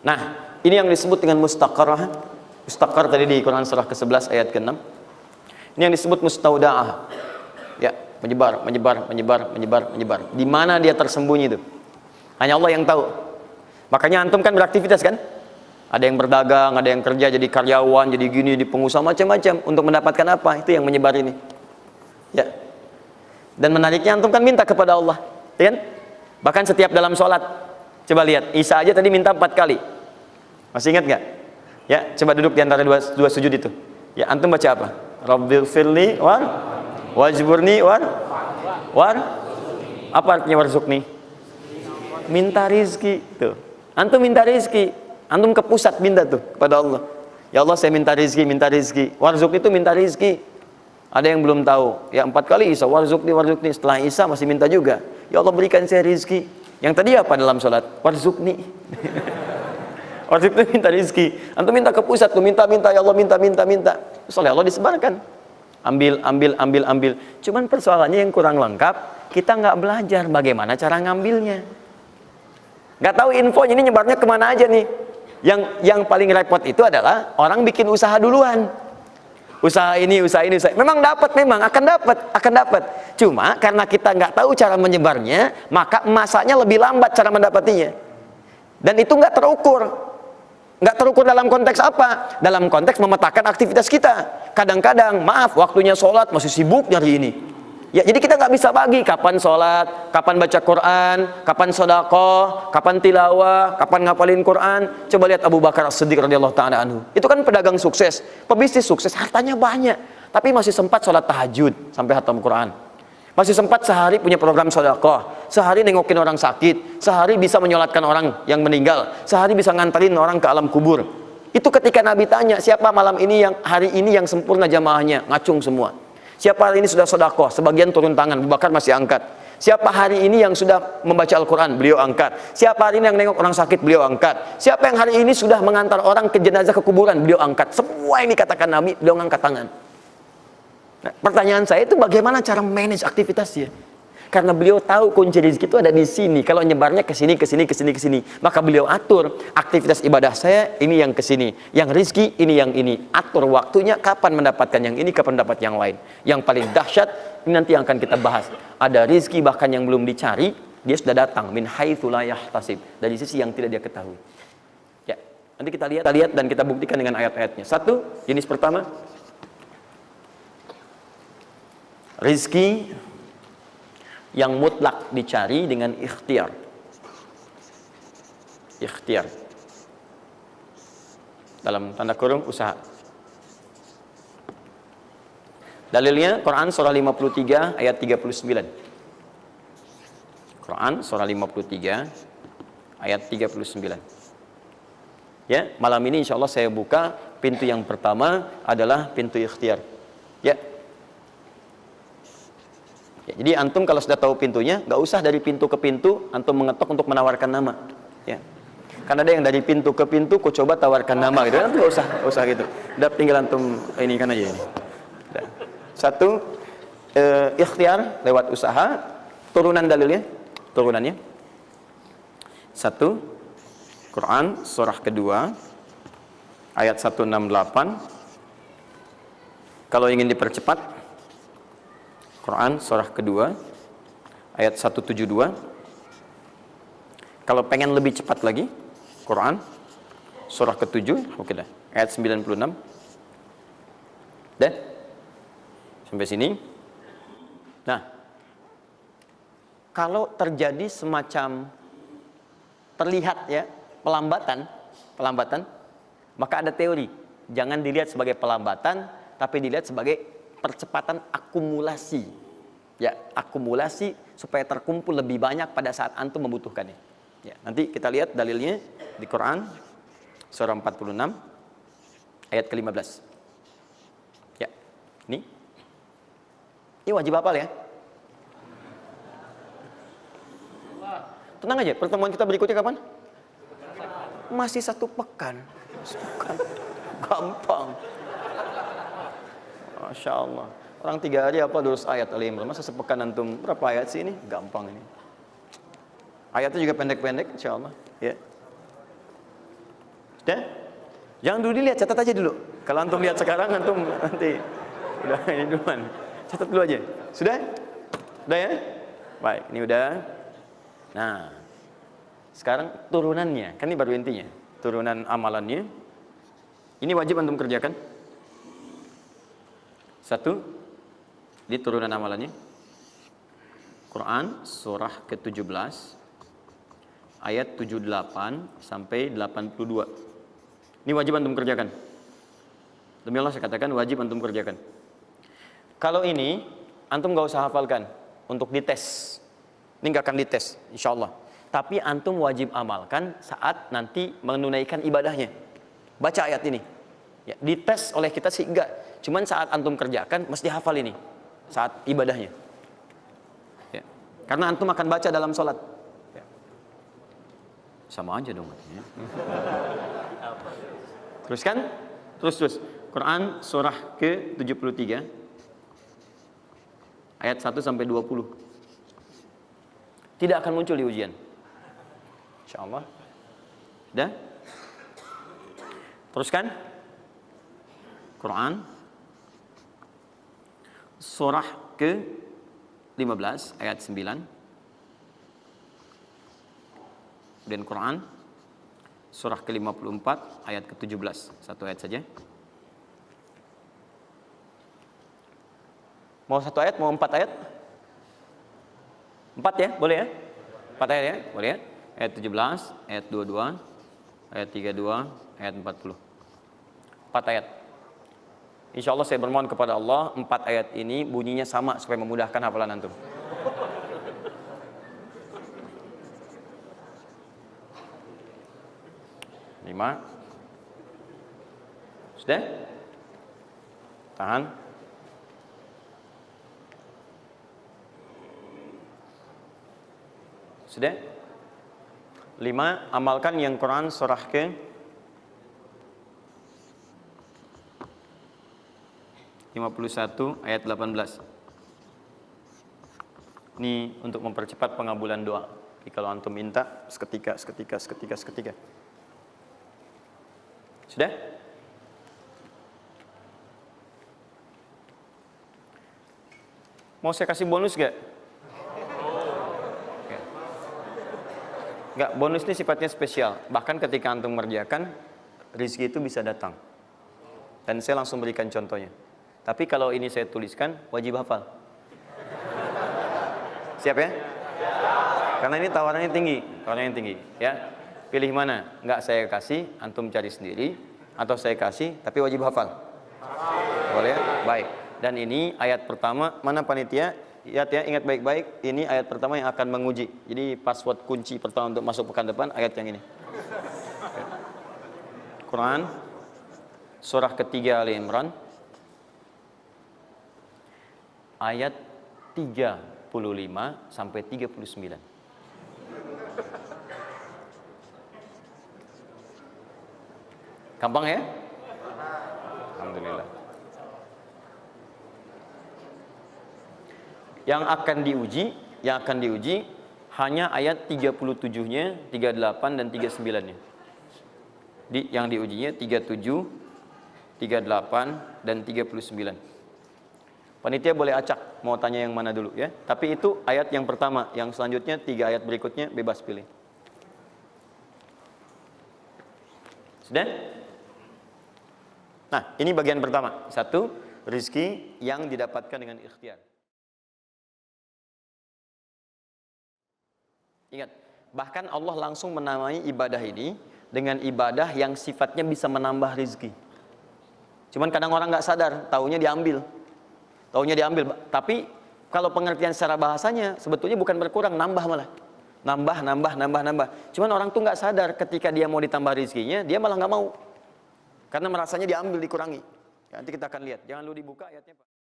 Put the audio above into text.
Nah, ini yang disebut dengan mustaqarrah. Mustaqar tadi di Quran surah ke-11 ayat ke-6. Ini yang disebut mustaudaah. Ya, menyebar, menyebar, menyebar, menyebar, menyebar. Di mana dia tersembunyi itu? Hanya Allah yang tahu. Makanya antum kan beraktivitas kan? Ada yang berdagang, ada yang kerja jadi karyawan, jadi gini, di pengusaha macam-macam untuk mendapatkan apa? Itu yang menyebar ini. Ya. Dan menariknya antum kan minta kepada Allah, ya kan? Bahkan setiap dalam sholat. Coba lihat, Isa aja tadi minta 4 kali. Masih ingat nggak? Ya, coba duduk di antara dua sujud itu. Ya, antum baca apa? Rabbighfirli wajburni apa artinya warzuqni? Minta rizki tuh. Antum minta rizki, antum ke pusat minta tuh kepada Allah. Ya Allah, saya minta rizki, minta rizki. Warzuq itu minta rizki. Ada yang belum tahu. Ya 4 kali Isa, warzuqni, warzuqni. Setelah Isa masih minta juga. Ya Allah, berikan saya rizki. Yang tadi apa dalam sholat? Warzuqni. Warzuqni minta rizki. Antum minta ke pusat tuh, minta, ya Allah, minta. Soalnya Allah disebarkan. Ambil. Cuman persoalannya yang kurang lengkap, kita nggak belajar bagaimana cara ngambilnya. Nggak tahu infonya, ini nyebarnya kemana aja nih. Yang paling repot itu adalah orang bikin usaha duluan. Usaha ini. Memang akan dapat. Cuma karena kita nggak tahu cara menyebarnya, maka masanya lebih lambat cara mendapatinya. Dan itu nggak terukur. Nggak terukur dalam konteks apa? Dalam konteks memetakan aktivitas kita. Kadang-kadang, maaf, waktunya sholat masih sibuk nyari ini. Ya, jadi kita nggak bisa bagi kapan sholat, kapan baca Quran, kapan sedekah, kapan tilawah, kapan ngapalin Quran. Coba lihat Abu Bakar As-Siddiq radhiyallahu ta'ala anhu. Itu kan pedagang sukses, pebisnis sukses, hartanya banyak, tapi masih sempat sholat tahajud sampai khatam Quran. Masih sempat sehari punya program sedekah, sehari nengokin orang sakit, sehari bisa menyolatkan orang yang meninggal, sehari bisa nganterin orang ke alam kubur. Itu ketika Nabi tanya, siapa malam ini hari ini yang sempurna jamaahnya, ngacung semua. Siapa hari ini sudah sedekah, sebagian turun tangan, Abu Bakar masih angkat. Siapa hari ini yang sudah membaca Al-Quran, beliau angkat. Siapa hari ini yang nengok orang sakit, beliau angkat. Siapa yang hari ini sudah mengantar orang ke jenazah ke kuburan, beliau angkat. Semua ini katakan Nabi, beliau angkat tangan. Nah, pertanyaan saya itu bagaimana cara manage aktivitasnya? Karena beliau tahu kunci rezeki itu ada di sini. Kalau nyebarnya ke sini, maka beliau atur aktivitas ibadah saya ini yang ke sini, yang rezeki ini yang ini. Atur waktunya kapan mendapatkan yang ini, kapan dapat yang lain. Yang paling dahsyat ini nanti yang akan kita bahas. Ada rezeki bahkan yang belum dicari, dia sudah datang min haitsu la yahtasib, dari sisi yang tidak dia ketahui. Ya, nanti kita lihat dan kita buktikan dengan ayat-ayatnya. Satu, jenis pertama, rezeki yang mutlak dicari dengan ikhtiar. Ikhtiar dalam tanda kurung usaha. Dalilnya Quran surah 53 ayat 39. Quran surah 53 ayat 39. Ya, malam ini insya Allah saya buka pintu yang pertama adalah pintu ikhtiar. Ya. Ya, jadi antum kalau sudah tahu pintunya, nggak usah dari pintu ke pintu antum mengetok untuk menawarkan nama. Ya. Karena ada yang dari pintu ke pintu, kok coba tawarkan nama gitu. Antum nggak usah gitu. Udah tinggal antum ini kan aja ini. Udah. Satu, ikhtiar lewat usaha. Turunan turunannya. Satu, Quran surah kedua ayat 168. Kalau ingin dipercepat, Quran surah kedua ayat 172. Kalau pengen lebih cepat lagi, Quran surah ke-7, oke dah, ayat 96. Dah? Sampai sini. Nah, kalau terjadi semacam terlihat ya pelambatan, maka ada teori, jangan dilihat sebagai pelambatan, tapi dilihat sebagai percepatan akumulasi. Ya, akumulasi supaya terkumpul lebih banyak pada saat antum membutuhkannya. Ya, nanti kita lihat dalilnya di Quran surah 46 ayat ke-15. Ya. Ini wajib hafal ya. Tenang aja, pertemuan kita berikutnya kapan? Masih 1 pekan. Gampang. Masya Allah. Orang 3 hari apa 200 ayat Al-Imran. Masa sepekan antum berapa ayat sih ini? Gampang ini. Ayatnya juga pendek-pendek insya Allah. Ya. Sudah? Jangan dulu dilihat, catat aja dulu. Kalau antum lihat sekarang, antum nanti udah ini duluan. Catat dulu aja. Sudah? Sudah ya? Baik, ini udah. Nah, sekarang turunannya, kan ini baru intinya. Turunan amalannya. Ini wajib antum kerjakan. Satu, di turunan amalannya. Quran surah ke-17 ayat 78 sampai 82. Ini wajib antum kerjakan. Demi Allah saya katakan wajib antum kerjakan. Kalau ini antum gak usah hafalkan untuk dites. Ini gak akan dites insyaallah. Tapi antum wajib amalkan saat nanti menunaikan ibadahnya. Baca ayat ini. Ya, dites oleh kita sih enggak. Cuman saat antum kerjakan mesti hafal ini saat ibadahnya. Ya. Karena antum akan baca dalam sholat. Ya. Sama aja dong. Ya. Teruskan, terus. Quran surah ke-73 ayat 1 sampai 20. Tidak akan muncul di ujian. Insyaallah. Sudah? Teruskan. Quran surah ke-15 ayat 9. Dan Quran surah ke-54 ayat ke-17. Satu ayat saja. Mau satu ayat, mau 4 ayat? 4 ya, boleh ya? 4 ayat ya, boleh ya? Ayat 17, ayat 22, ayat 32, ayat 40. 4 ayat. Insya Allah saya bermohon kepada Allah 4 ayat ini bunyinya sama supaya memudahkan hafalan antum. Lima. Sudah? Tahan. Sudah? 5. Amalkan yang Quran surah ke 51 ayat 18. Ini untuk mempercepat pengabulan doa. Jadi kalau antum minta seketika. Sudah? Mau saya kasih bonus gak? Enggak, bonus ini sifatnya spesial. Bahkan ketika antum mengerjakan, rezeki itu bisa datang. Dan saya langsung berikan contohnya. Tapi kalau ini saya tuliskan, wajib hafal. Siap ya? Karena ini tawarannya tinggi, ya. Pilih mana? Enggak saya kasih, antum cari sendiri, atau saya kasih, tapi wajib hafal. Boleh? Baik. Dan ini ayat pertama, mana panitia? Lihat ya, ingat baik-baik, ini ayat pertama yang akan menguji. Jadi password kunci pertama untuk masuk pekan depan, ayat yang ini. Quran, surah ketiga Ali Imran, ayat 35 sampai 39. Gampang ya? Alhamdulillah. Yang akan diuji hanya ayat 37-nya, 38 dan 39-nya. Yang diujinya 37, 38 dan 39. Panitia boleh acak mau tanya yang mana dulu ya. Tapi itu ayat yang pertama, yang selanjutnya 3 ayat berikutnya bebas pilih. Sudah? Nah, ini bagian pertama. 1, rezeki yang didapatkan dengan ikhtiar. Ingat, bahkan Allah langsung menamai ibadah ini dengan ibadah yang sifatnya bisa menambah rezeki. Cuman kadang orang nggak sadar, taunya diambil. Tapi kalau pengertian secara bahasanya sebetulnya bukan berkurang, nambah malah. Nambah. Cuman orang tuh nggak sadar ketika dia mau ditambah rezekinya, dia malah nggak mau. Karena merasanya diambil, dikurangi. Ya, nanti kita akan lihat. Jangan lu dibuka ayatnya, Pak.